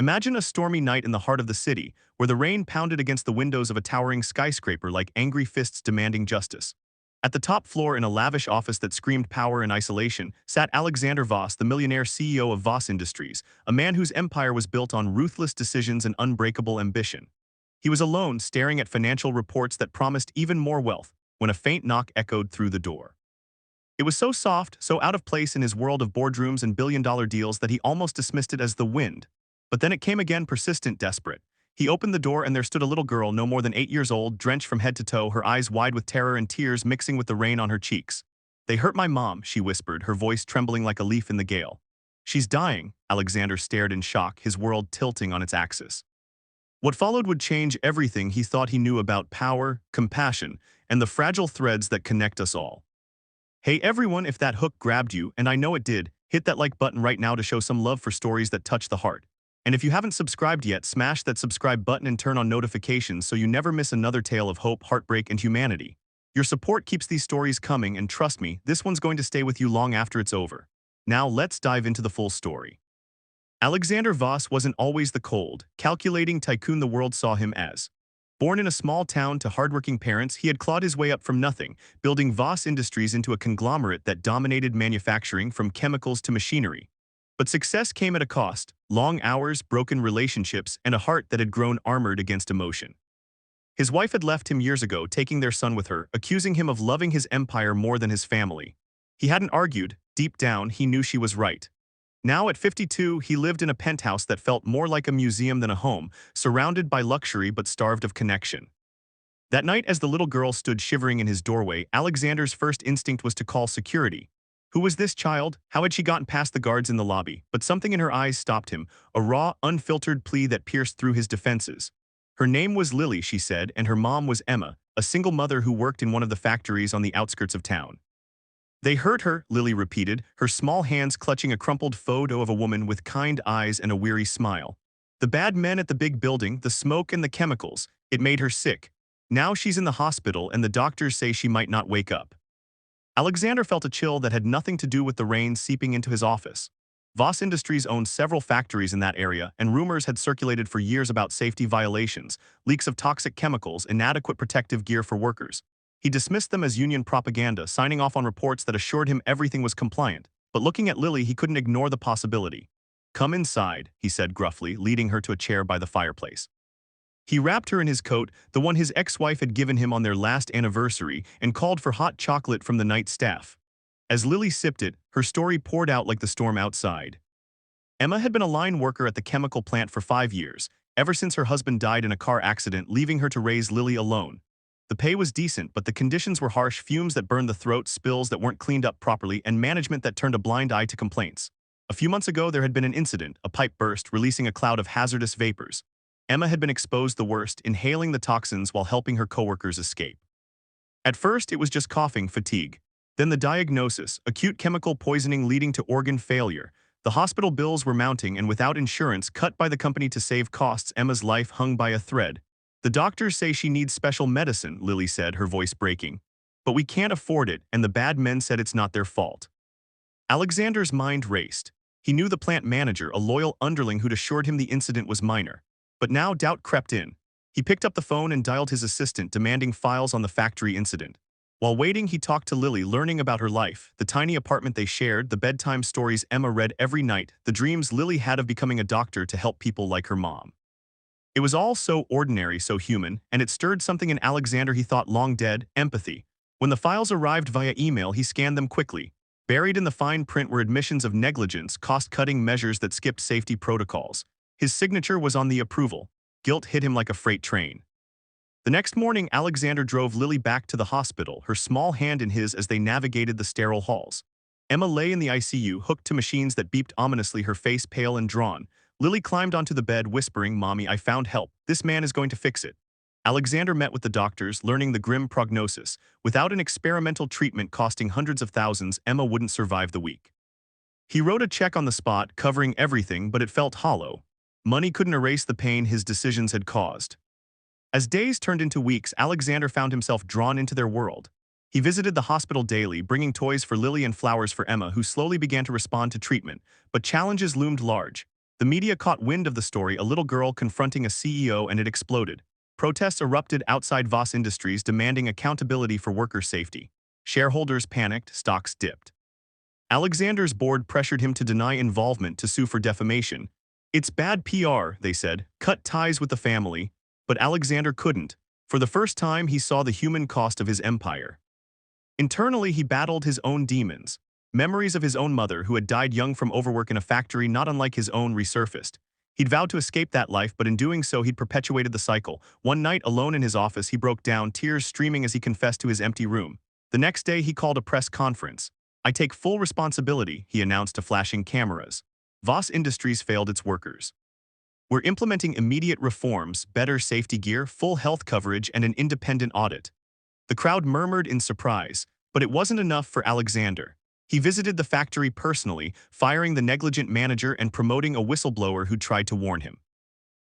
Imagine a stormy night in the heart of the city, where the rain pounded against the windows of a towering skyscraper like angry fists demanding justice. At the top floor in a lavish office that screamed power and isolation, sat Alexander Voss, the millionaire CEO of Voss Industries, a man whose empire was built on ruthless decisions and unbreakable ambition. He was alone, staring at financial reports that promised even more wealth, when a faint knock echoed through the door. It was so soft, so out of place in his world of boardrooms and billion-dollar deals that he almost dismissed it as the wind. But then it came again, persistent, desperate. He opened the door and there stood a little girl no more than 8 years old, drenched from head to toe, her eyes wide with terror and tears mixing with the rain on her cheeks. "They hurt my mom," she whispered, her voice trembling like a leaf in the gale. "She's dying." Alexander stared in shock, his world tilting on its axis. What followed would change everything he thought he knew about power, compassion, and the fragile threads that connect us all. Hey everyone, if that hook grabbed you, and I know it did, hit that like button right now to show some love for stories that touch the heart. And if you haven't subscribed yet, smash that subscribe button and turn on notifications so you never miss another tale of hope, heartbreak, and humanity. Your support keeps these stories coming, and trust me, this one's going to stay with you long after it's over. Now let's dive into the full story. Alexander Voss wasn't always the cold, calculating tycoon the world saw him as. Born in a small town to hardworking parents, he had clawed his way up from nothing, building Voss Industries into a conglomerate that dominated manufacturing from chemicals to machinery. But success came at a cost: long hours, broken relationships, and a heart that had grown armored against emotion. His wife had left him years ago, taking their son with her, accusing him of loving his empire more than his family. He hadn't argued. Deep down, he knew she was right. Now at 52, he lived in a penthouse that felt more like a museum than a home, surrounded by luxury but starved of connection. That night, as the little girl stood shivering in his doorway, Alexander's first instinct was to call security. Who was this child? How had she gotten past the guards in the lobby? But something in her eyes stopped him, a raw, unfiltered plea that pierced through his defenses. Her name was Lily, she said, and her mom was Emma, a single mother who worked in one of the factories on the outskirts of town. "They hurt her," Lily repeated, her small hands clutching a crumpled photo of a woman with kind eyes and a weary smile. "The bad men at the big building, the smoke and the chemicals, it made her sick. Now she's in the hospital and the doctors say she might not wake up." Alexander felt a chill that had nothing to do with the rain seeping into his office. Voss Industries owned several factories in that area, and rumors had circulated for years about safety violations, leaks of toxic chemicals, inadequate protective gear for workers. He dismissed them as union propaganda, signing off on reports that assured him everything was compliant. But looking at Lily, he couldn't ignore the possibility. "Come inside," he said gruffly, leading her to a chair by the fireplace. He wrapped her in his coat, the one his ex-wife had given him on their last anniversary, and called for hot chocolate from the night staff. As Lily sipped it, her story poured out like the storm outside. Emma had been a line worker at the chemical plant for 5 years, ever since her husband died in a car accident, leaving her to raise Lily alone. The pay was decent, but the conditions were harsh: fumes that burned the throat, spills that weren't cleaned up properly, and management that turned a blind eye to complaints. A few months ago, there had been an incident, a pipe burst, releasing a cloud of hazardous vapors. Emma had been exposed the worst, inhaling the toxins while helping her coworkers escape. At first, it was just coughing, fatigue. Then the diagnosis: acute chemical poisoning leading to organ failure. The hospital bills were mounting, and without insurance cut by the company to save costs, Emma's life hung by a thread. "The doctors say she needs special medicine," Lily said, her voice breaking. "But we can't afford it, and the bad men said it's not their fault." Alexander's mind raced. He knew the plant manager, a loyal underling who'd assured him the incident was minor. But now doubt crept in. He picked up the phone and dialed his assistant, demanding files on the factory incident. While waiting, he talked to Lily, learning about her life, the tiny apartment they shared, the bedtime stories Emma read every night, the dreams Lily had of becoming a doctor to help people like her mom. It was all so ordinary, so human, and it stirred something in Alexander he thought long dead: empathy. When the files arrived via email, he scanned them quickly. Buried in the fine print were admissions of negligence, cost-cutting measures that skipped safety protocols. His signature was on the approval. Guilt hit him like a freight train. The next morning, Alexander drove Lily back to the hospital, her small hand in his as they navigated the sterile halls. Emma lay in the ICU, hooked to machines that beeped ominously, her face pale and drawn. Lily climbed onto the bed, whispering, "Mommy, I found help. This man is going to fix it." Alexander met with the doctors, learning the grim prognosis. Without an experimental treatment costing hundreds of thousands, Emma wouldn't survive the week. He wrote a check on the spot, covering everything, but it felt hollow. Money couldn't erase the pain his decisions had caused. As days turned into weeks, Alexander found himself drawn into their world. He visited the hospital daily, bringing toys for Lily and flowers for Emma, who slowly began to respond to treatment, but challenges loomed large. The media caught wind of the story, a little girl confronting a CEO, and it exploded. Protests erupted outside Voss Industries demanding accountability for worker safety. Shareholders panicked, stocks dipped. Alexander's board pressured him to deny involvement, to sue for defamation. It's bad PR, they said, cut ties with the family. But Alexander couldn't. For the first time, he saw the human cost of his empire. Internally, he battled his own demons. Memories of his own mother, who had died young from overwork in a factory not unlike his own, resurfaced. He'd vowed to escape that life, but in doing so, he'd perpetuated the cycle. One night, alone in his office, he broke down, tears streaming as he confessed to his empty room. The next day, he called a press conference. "I take full responsibility," he announced to flashing cameras. Voss Industries failed its workers. "We're implementing immediate reforms, better safety gear, full health coverage, and an independent audit." The crowd murmured in surprise, but it wasn't enough for Alexander. He visited the factory personally, firing the negligent manager and promoting a whistleblower who tried to warn him.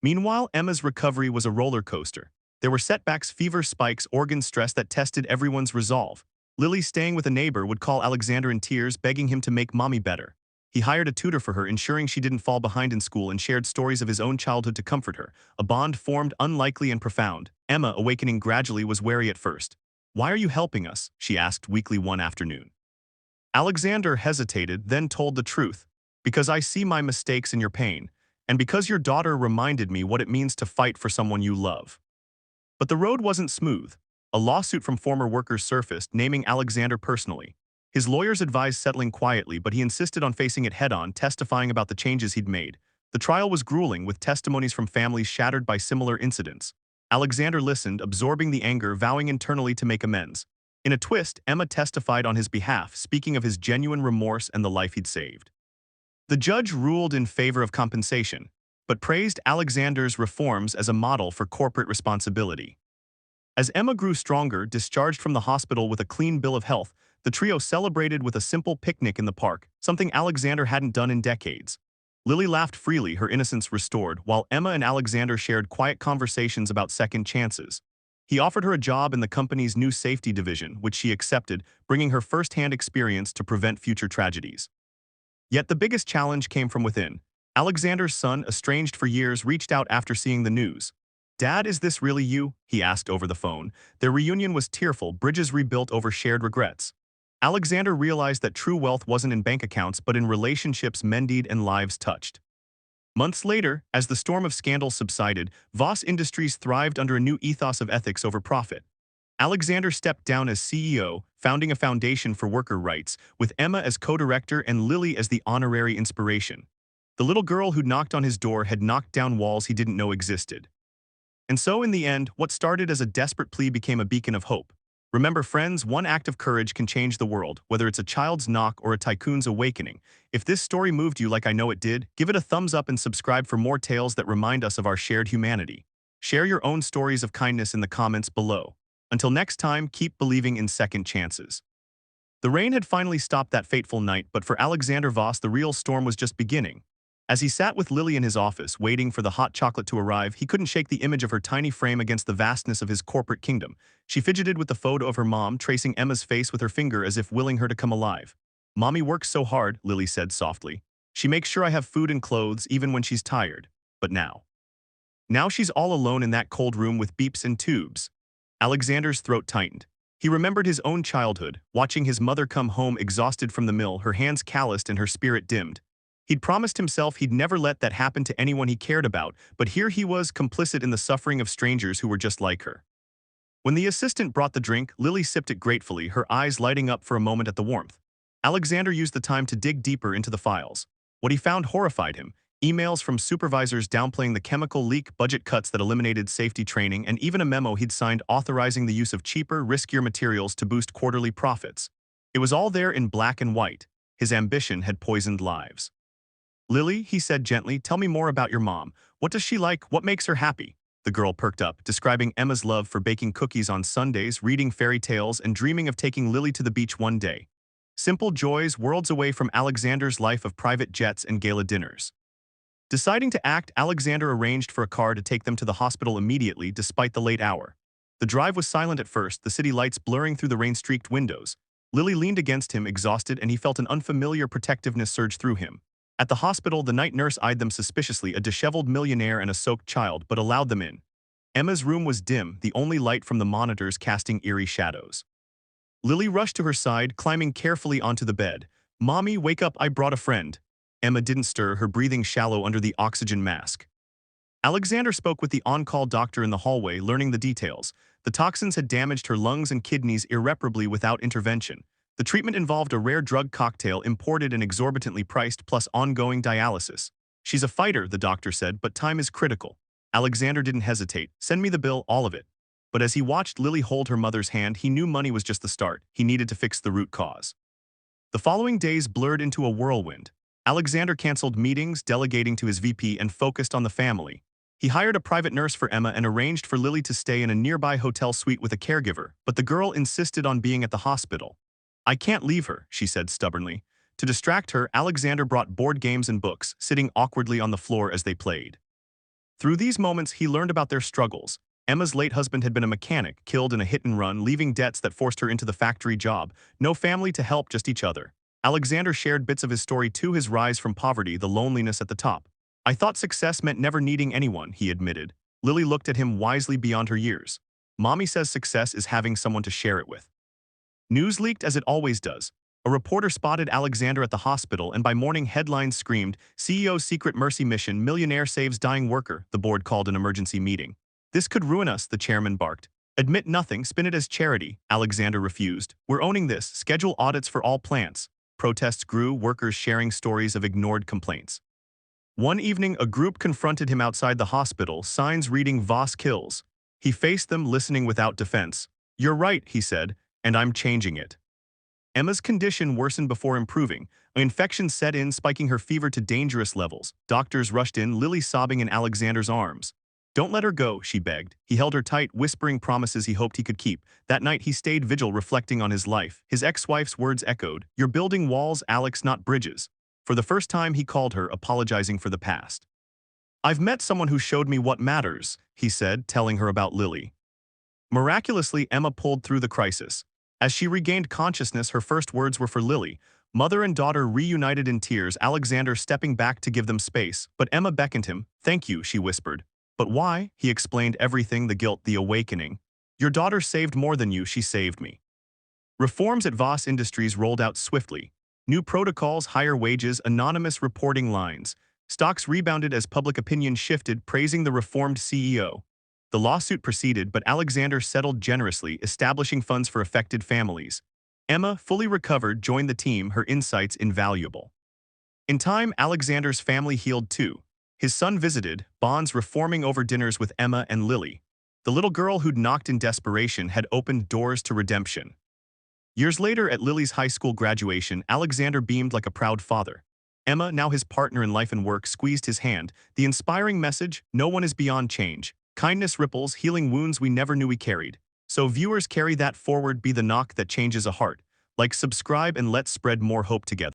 Meanwhile, Emma's recovery was a roller coaster. There were setbacks, fever spikes, organ stress that tested everyone's resolve. Lily, staying with a neighbor, would call Alexander in tears, begging him to make mommy better. He hired a tutor for her, ensuring she didn't fall behind in school, and shared stories of his own childhood to comfort her. A bond formed, unlikely and profound. Emma, awakening gradually, was wary at first. "Why are you helping us?" she asked weakly one afternoon. Alexander hesitated, then told the truth. "Because I see my mistakes in your pain, and because your daughter reminded me what it means to fight for someone you love." But the road wasn't smooth. A lawsuit from former workers surfaced, naming Alexander personally. His lawyers advised settling quietly, but he insisted on facing it head-on, testifying about the changes he'd made. The trial was grueling, with testimonies from families shattered by similar incidents. Alexander listened, absorbing the anger, vowing internally to make amends. In a twist, Emma testified on his behalf, speaking of his genuine remorse and the life he'd saved. The judge ruled in favor of compensation, but praised Alexander's reforms as a model for corporate responsibility. As Emma grew stronger, discharged from the hospital with a clean bill of health, the trio celebrated with a simple picnic in the park, something Alexander hadn't done in decades. Lily laughed freely, her innocence restored, while Emma and Alexander shared quiet conversations about second chances. He offered her a job in the company's new safety division, which she accepted, bringing her first-hand experience to prevent future tragedies. Yet the biggest challenge came from within. Alexander's son, estranged for years, reached out after seeing the news. "Dad, is this really you?" he asked over the phone. Their reunion was tearful, bridges rebuilt over shared regrets. Alexander realized that true wealth wasn't in bank accounts but in relationships mended and lives touched. Months later, as the storm of scandal subsided, Voss Industries thrived under a new ethos of ethics over profit. Alexander stepped down as CEO, founding a foundation for worker rights, with Emma as co-director and Lily as the honorary inspiration. The little girl who knocked on his door had knocked down walls he didn't know existed. And so, in the end, what started as a desperate plea became a beacon of hope. Remember, friends, one act of courage can change the world, whether it's a child's knock or a tycoon's awakening. If this story moved you like I know it did, give it a thumbs up and subscribe for more tales that remind us of our shared humanity. Share your own stories of kindness in the comments below. Until next time, keep believing in second chances. The rain had finally stopped that fateful night, but for Alexander Voss, the real storm was just beginning. As he sat with Lily in his office, waiting for the hot chocolate to arrive, he couldn't shake the image of her tiny frame against the vastness of his corporate kingdom. She fidgeted with the photo of her mom, tracing Emma's face with her finger as if willing her to come alive. "Mommy works so hard," Lily said softly. "She makes sure I have food and clothes even when she's tired. But now she's all alone in that cold room with beeps and tubes." Alexander's throat tightened. He remembered his own childhood, watching his mother come home exhausted from the mill, her hands calloused and her spirit dimmed. He'd promised himself he'd never let that happen to anyone he cared about, but here he was, complicit in the suffering of strangers who were just like her. When the assistant brought the drink, Lily sipped it gratefully, her eyes lighting up for a moment at the warmth. Alexander used the time to dig deeper into the files. What he found horrified him: emails from supervisors downplaying the chemical leak, budget cuts that eliminated safety training, and even a memo he'd signed authorizing the use of cheaper, riskier materials to boost quarterly profits. It was all there in black and white. His ambition had poisoned lives. "Lily," he said gently, "tell me more about your mom. What does she like? What makes her happy?" The girl perked up, describing Emma's love for baking cookies on Sundays, reading fairy tales, and dreaming of taking Lily to the beach one day. Simple joys worlds away from Alexander's life of private jets and gala dinners. Deciding to act, Alexander arranged for a car to take them to the hospital immediately, despite the late hour. The drive was silent at first, the city lights blurring through the rain-streaked windows. Lily leaned against him, exhausted, and he felt an unfamiliar protectiveness surge through him. At the hospital, the night nurse eyed them suspiciously, a disheveled millionaire and a soaked child, but allowed them in. Emma's room was dim, the only light from the monitors casting eerie shadows. Lily rushed to her side, climbing carefully onto the bed. "Mommy, wake up, I brought a friend." Emma didn't stir, her breathing shallow under the oxygen mask. Alexander spoke with the on-call doctor in the hallway, learning the details. The toxins had damaged her lungs and kidneys irreparably without intervention. The treatment involved a rare drug cocktail imported and exorbitantly priced, plus ongoing dialysis. "She's a fighter," the doctor said, "but time is critical." Alexander didn't hesitate. "Send me the bill, all of it." But as he watched Lily hold her mother's hand, he knew money was just the start. He needed to fix the root cause. The following days blurred into a whirlwind. Alexander canceled meetings, delegating to his VP, and focused on the family. He hired a private nurse for Emma and arranged for Lily to stay in a nearby hotel suite with a caregiver, but the girl insisted on being at the hospital. "I can't leave her," she said stubbornly. To distract her, Alexander brought board games and books, sitting awkwardly on the floor as they played. Through these moments, he learned about their struggles. Emma's late husband had been a mechanic, killed in a hit-and-run, leaving debts that forced her into the factory job. No family to help, just each other. Alexander shared bits of his story too, his rise from poverty, the loneliness at the top. "I thought success meant never needing anyone," he admitted. Lily looked at him wisely beyond her years. "Mommy says success is having someone to share it with." News leaked as it always does. A reporter spotted Alexander at the hospital, and by morning headlines screamed, "CEO's secret mercy mission, millionaire saves dying worker." The board called an emergency meeting. "This could ruin us," the chairman barked. "Admit nothing, spin it as charity." Alexander refused. "We're owning this, schedule audits for all plants." Protests grew, workers sharing stories of ignored complaints. One evening, a group confronted him outside the hospital, signs reading "Voss kills." He faced them, listening without defense. "You're right," he said, "and I'm changing it." Emma's condition worsened before improving. An infection set in, spiking her fever to dangerous levels. Doctors rushed in, Lily sobbing in Alexander's arms. "Don't let her go," she begged. He held her tight, whispering promises he hoped he could keep. That night he stayed vigil, reflecting on his life. His ex-wife's words echoed, "You're building walls, Alex, not bridges." For the first time he called her, apologizing for the past. "I've met someone who showed me what matters," he said, telling her about Lily. Miraculously, Emma pulled through the crisis. As she regained consciousness, her first words were for Lily. Mother and daughter reunited in tears, Alexander stepping back to give them space. But Emma beckoned him. "Thank you," she whispered. "But why?" He explained everything, the guilt, the awakening. "Your daughter saved more than you, she saved me." Reforms at Voss Industries rolled out swiftly. New protocols, higher wages, anonymous reporting lines. Stocks rebounded as public opinion shifted, praising the reformed CEO. The lawsuit proceeded, but Alexander settled generously, establishing funds for affected families. Emma, fully recovered, joined the team, her insights invaluable. In time, Alexander's family healed too. His son visited, bonds reforming over dinners with Emma and Lily. The little girl who'd knocked in desperation had opened doors to redemption. Years later, at Lily's high school graduation, Alexander beamed like a proud father. Emma, now his partner in life and work, squeezed his hand. The inspiring message, no one is beyond change. Kindness ripples, healing wounds we never knew we carried. So viewers, carry that forward, be the knock that changes a heart. Like, subscribe, and let's spread more hope together.